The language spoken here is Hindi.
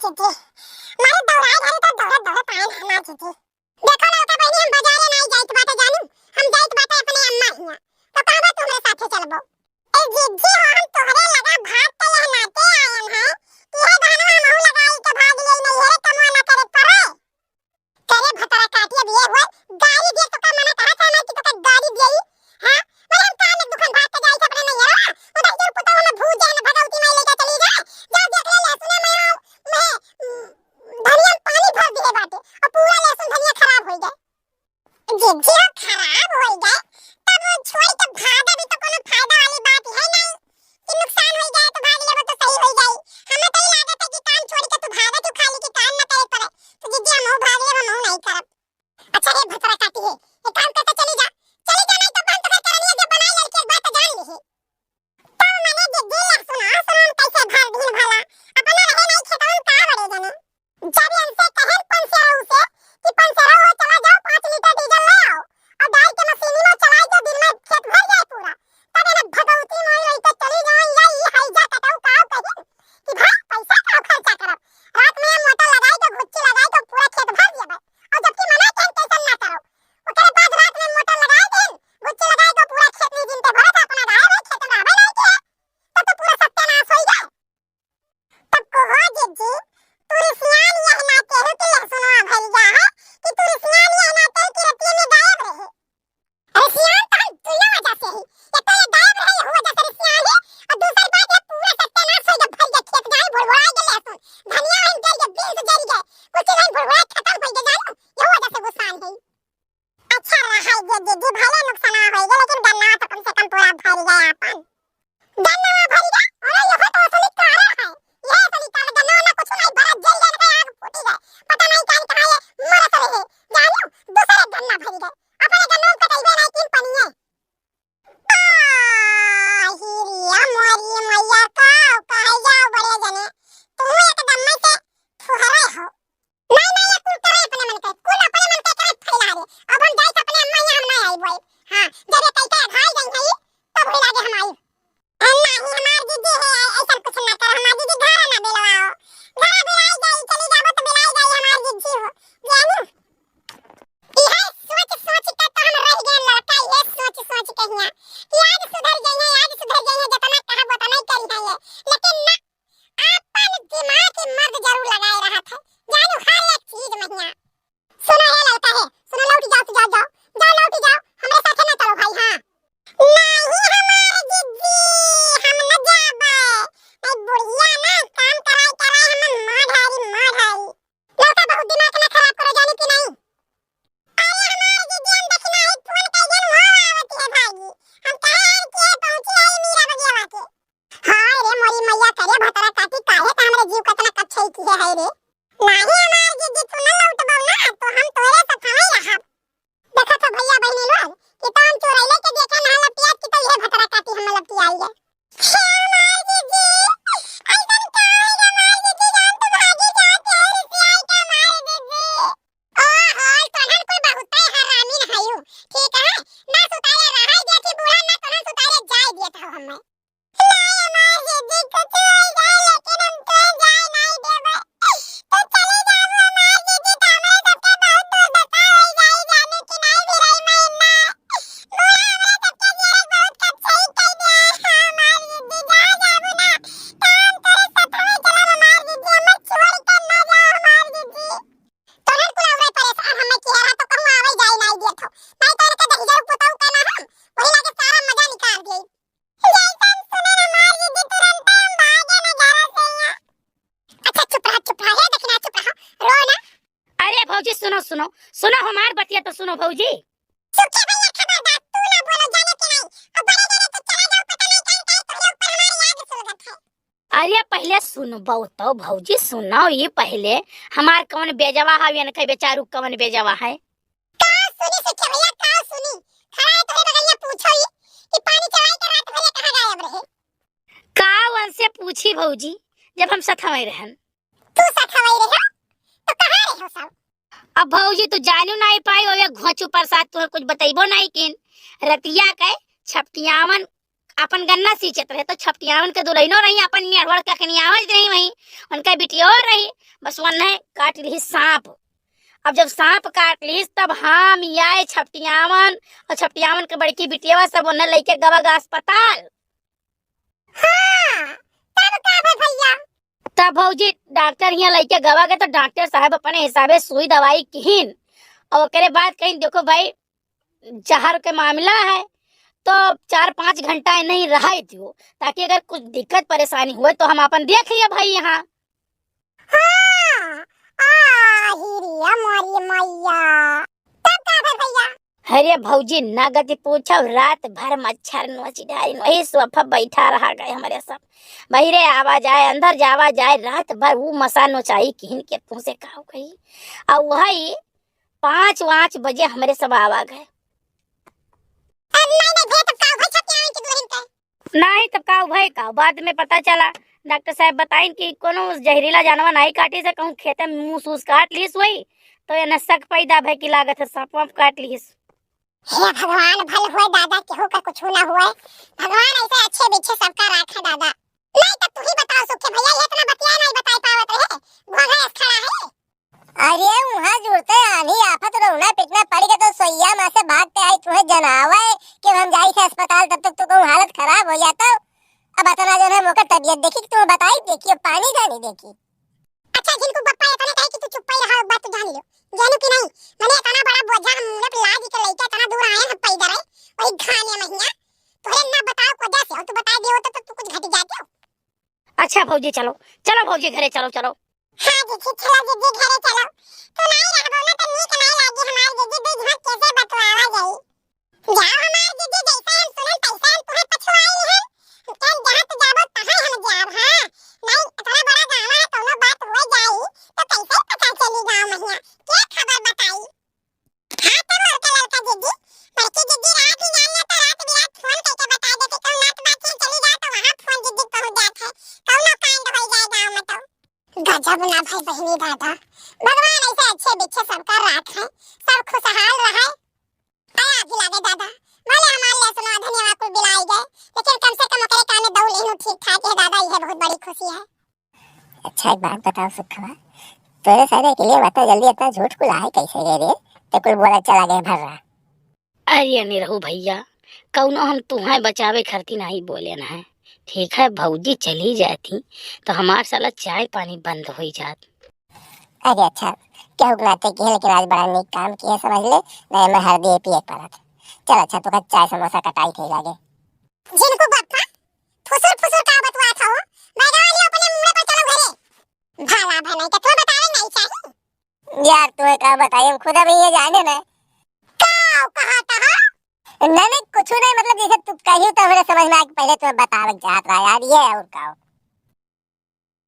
जीजी मारे दौड़ाए घरे तो दौड़त दौड़त आन हमा जीजी देखो लौका बहनी हम बाजारे नहीं जाइत बाटे जानू हम जाइत बाटे अपने अम्मा हिया तो कहबा तुम्हारे साथे चलबो ए जीजी हम तोहरे लगा भाग के यह नाते आयन है कि है गाना हमहु लगाई के भाग ले नहीं है कमवा ना करे परे तेरे भतरा काटिए दिए हुए गाड़ी दे तो का मना करा था ना कि तो का गाड़ी देई हां पर हम कान दुकान भाग के जाई अपने नहीं है उधर जोर पुता में भूल जाए ना भगवती माई लेके चली जाए जा देख ले सुने मैं धनिया पानी भर दिए बाटे और पूरा लहसुन धनिया खराब हो गए जीजी खराब हो गए तब छोड़ के भागा भी तो कोनो फायदा वाली बात है नहीं कि नुकसान हो जाए तो भाग लेबो तो सही हो जाए हमें तो लागत है कि काम छोड़ के तू भागा तू खाली की काम ना करे पड़े तो जीजी हम भाग लेब हम नहीं करब अच्छा रे भतरा काटी है ये काम करके चली जा नहीं तो बंद कर करनी है बनाई लड़की एक बात जान ली तब मैंने जीजी लहसुन कैसे भर दिन भला अपना रहे नहीं खेतों का बड़े जने जब हमसे कहन पंसेरा उसे कि पंसेरा हो चला जाओ 5 लीटर डीजल ले आओ और डाल के मशीनी में चलाई दो दिन में खेत भर जाए पूरा तब ना भगवती मोई रही तो चली जाओ या ये हाई जा कटाऊ काओ कहिन कि भाई पैसा का खर्चा करब रात में मोटर लगाई तो गुच्ची लगाई तो पूरा खेत भर जेबे और जबकि मना कहन टेंशन ना करो ओकरे बाद रात में मोटर लगाई देन गुच्ची लगाई तो पूरा खेत में दिन पे भरत अपना गाय में खेत में रहबे नहीं के तब तो पूरा सत्यानाश हो जाए तब को हो जीजी तू सियान यह ना कहो कि लहसुनवा भर जा है कि तू सियान यह ना कहो कि रतिये में गायब रहे अरे सियान तो हम दुनिया वजह से ही ये तो ये गायब रहे हो वजह से सियान है और दूसरी बात ये पूरा सत्यानाश हो जब भर गए खेत गाय भुरभुरा गए लहसुन धनिया हम जल गए बीज जल गए कुछ नहीं भुरभुरा खत्म हो गए जानू ये वजह से गुस्सान है अच्छा रहा है ये जीजी भले नुकसान हो गए लेकिन गन्ना तो कम से कम पूरा भर गया अपन गन्ना भर गया और ये तो असली कारण है ये असली कारण गन्ना ना कुछ नहीं भरा जल गया ना आग फूटी गए पता नहीं कहां ये मरत रहे जानू दूसरे गन्ना भर गए अपने गन्नों को कटइबे नहीं किन पनिए हिरिया मोरी मैया का कहे जाओ बड़े जने तू एकदम में से फुहरे हो नहीं ये कुल करे अपने मन के कुल अपने मन के करे फैला दे अब हम जाई अपने अम्मा यहां हम नहीं आई बोल हां जब ये कइका घाई गई नहीं तब हो लागे हम आई नहीं हमार दीदी है ऐसा कुछ ना कर हमार दीदी घर ना बेलवाओ घर बेलाई गई चली जाबो तो बेलाई गई हमार दीदी हो जानू यह सोच सोच के तो हम रह गए लड़का ये सोच सोच के हिया कि आज सुधर गई है जितना कहब उतना करी है ये लेकिन ना अपन दिमाग की मर्द जरूर लगाए रहा था जानू हर एक चीज में हिया सुनो है लड़का है सुनो लौट जाओ तो जाओ लौट जाओ हमारे साथ ना चलो भाई हां नहीं हमारे दीदी हम न जाबे ए बुढ़िया ना काम कराई हम माढ़ारी लड़का बहुत दिमाग ना खराब करो जानू कि नहीं अरे हमारे दीदी हम देखना है फोन कर देन हो आवत है भाई हम कहां के पहुंचे है मीरा बगियावा के हां रे मोरी मैया करे भतरा काटी काहे त हमरे जीव कतना कच्छई की है रे नहीं हमारे दीदी तू न लौटबो ना तो हम तोरे सफाई रहब देखा तो भैया बहनी लोग कि तो हम चोरैले के देखे ना लपिया कि तो ये भतरा काटी हम लपियाई है हमारे दीदी ऐसन का है हमारे दीदी जान तो भागी जाते हैं रिसियाई का हमारे दीदी ओहो तोहन कोई बहुते हरामी हयू ठीक है ना सुतारे रहाई देती बूढ़ा ना तोहन सुतारे जाय देत हो हमें नहीं हमारे दीदी कुछ हो जाए लेकिन हम तो जाय नहीं देबे तो चले जाओ हमारे दीदी तो हमारे सबके बहुत दूर दशा हो जाए जाने की नहीं भी रही मैं ना बूढ़ा हमारे सबके जीवन बहुत कच्चे कह दिया हमारे दीदी जा जाबो ना काम करे सफाई चला हमारे दीदी हम छोड़ के ना जाओ हमारे दीदी तोहन कुल औरे परेशान हमें की रहा तो कहूं आवे जाय नहीं देत हो नहीं तो इनके दहिजर पुताऊ का ना हम वही लागे सारा मजा निकाल दिए जैसा सुने हमारे दीदी तुरंत हम भागे ना घर से यहाँ अच्छा चुप रहा है देखना चुप रहो रो ना अरे भौजी सुनो हमार बतिया तो सुनो भौजी सुखे भैया खबरदार तू ना बोलो जाने के नहीं अब बड़े जाने तो चला जाओ पता नहीं कहीं तुम्हारे ऊपर हमारी आग सुलगत है अरे पहले सुनबो तो भौजी सुनो ये पहले हमार कौन बेजवा है न कहे बेचारू कौन बेजवा है का सुनी सुखे भैया का सुनी खड़ा है तुम्हें बगलिया पूछो ही कि पानी चढ़ाई के रात भर कहां गायब रहे कावन से पूछी भौजी जब हम सथवई रहन तू सखवई रहे तो कहां रहे हो सब अब भौजी तू जानू नहीं पाई ओए घोचू प्रसाद तू कुछ बतैबो नहीं किन रतिया के छपटियावन अपन गन्ना सींचत रहे तो छपटियावन के दुलहिनो रही अपन मेहर कखनी आवत रही वही उनका बिटियो रही बस वन्ने काट ली सांप। अब जब सांप काट ली तब हम आए छपटियावन और छपटियावन के बड़की बिटिया सब उन्हें लेके गवा अस्पताल। हाँ, तब का भइल भैया? तब भौजी डॉक्टर यहाँ लेके गवा गए तो डॉक्टर साहब अपने हिसाबे सुई दवाई किहिन और ओकरे बाद कहीं देखो भाई जहर के मामला है तो 4-5 घंटा नहीं रहा दियो ताकि अगर कुछ दिक्कत परेशानी हुए तो हम अपन देख लिया भाई यहाँ। हाँ, हिरिया मोरी मैया, तब का भइल भैया? अरे भौजी ना गति पूछो रात भर मच्छर नोची डारी वही सोफा बैठा रहा गए हमारे सब बहिरे आवा जाए अंदर जावा जाए रात भर वो मसा नोचाई किन के तुम से कहा गई और वही 5-5 बजे हमारे सब आवा गए। नहीं तब का भाई का बाद में पता चला डॉक्टर साहब बताइन कि कोनो जहरीला जानवर नहीं काटी से कहूँ खेते में मुंह सूस काट लीस वही तो ये नशक पैदा भय की लागत है सांप वाप काट लीस। हे भगवान भल होए दादा केहू का कुछ ना हुए भगवान ऐसे अच्छे बिच्छे सबका राखे दादा। नहीं तो तू ही बताओ सुखे भैया ये इतना बतिया नहीं बताई पावत रहे भोगा एस खड़ा है। अरे वहां जुड़ते आनी आफत रोना पिटना पड़ गया तो सोइया मां से भागते आई तुम्हें जनावे कि हम जाई थे अस्पताल तब तक तो हालत खराब हो जाता। अब बतना जो है मौका तबीयत देखी कि तुम्हें बताई देखी पानी जानी देखी। अच्छा जिनको बप्पा इतना कहे कि तू चुप ही रहा बात तो जान लो जानू कि नहीं मैंने इतना बड़ा बोझा मुंह पे लाद के लेके इतना दूर आए हम पैदल है वही खाने महीना तोरे ना बताओ को जैसे हो तू बता दियो तो तू कुछ घट जाते हो। अच्छा भौजी चलो चलो भौजी घरे चलो चलो। हां जी चलो जी घरे चलो तो नहीं रहबो ना तो नीक नहीं लागी हमार दीदी दे घर कैसे बतवावा जाई जाओ हमार दीदी जैसे हम सुनन तैसे हम तुम्हें पछुआई है कल जहां तो जाबो तहां हम जाब। हां नहीं इतना बड़ा गांव है कोनो बात हो जाई तो कैसे पता चली गांव महीना क्या खबर बताई। हां तो लड़का लड़का दीदी बड़की दीदी रात ही जान तो रात बिरात फोन करके बता देती कल रात बात चली जा तो वहां फोन दीदी पहुंच जात है कौनो कांड हो जाए गांव में तो गजब ना भाई बहनी दादा भगवान ऐसे अच्छे बिच्छे सबका राख है सब खुशहाल रहे। आया भी लागे दादा भले हमारे लिए सुनो धन्यवाद को बिलाई गए लेकिन कम से कम ओकरे कान में दौड़ लेनु ठीक ठाक है दादा यह बहुत बड़ी खुशी है। अच्छा एक बात बताओ सुखवा तेरे सारे के लिए बता जल्दी इतना झूठ को लाए कैसे गए रे तो कोई बोला चला गया भर रहा। अरे नहीं रहू भैया कौनो हम तुम्हें बचावे खरती नहीं बोले ना है ठीक है भौजी चली जाती तो हमार साला चाय पानी बंद हो जात। अरे अच्छा क्या हुक्लाते की है लेकिन आज बड़ा नेक काम किया समझ ले नहीं मैं हल्दी पिए पड़ा था। चल अच्छा तो चाय समोसा कटाई थे लागे जिनको बप्पा फुसुर फुसुर का बतवा था हो मैदानी अपने मुंह पर चलो घरे भाला भलाई का तो बतावे नहीं चाहिए यार तुम्हें क्या बताई हम खुद अभी ये जाने ना काओ कहा था नहीं कुछ नहीं मतलब जैसे तू कही तो मेरे समझ में आ पहले तुम्हें बतावे चाहत रहा यार ये और काओ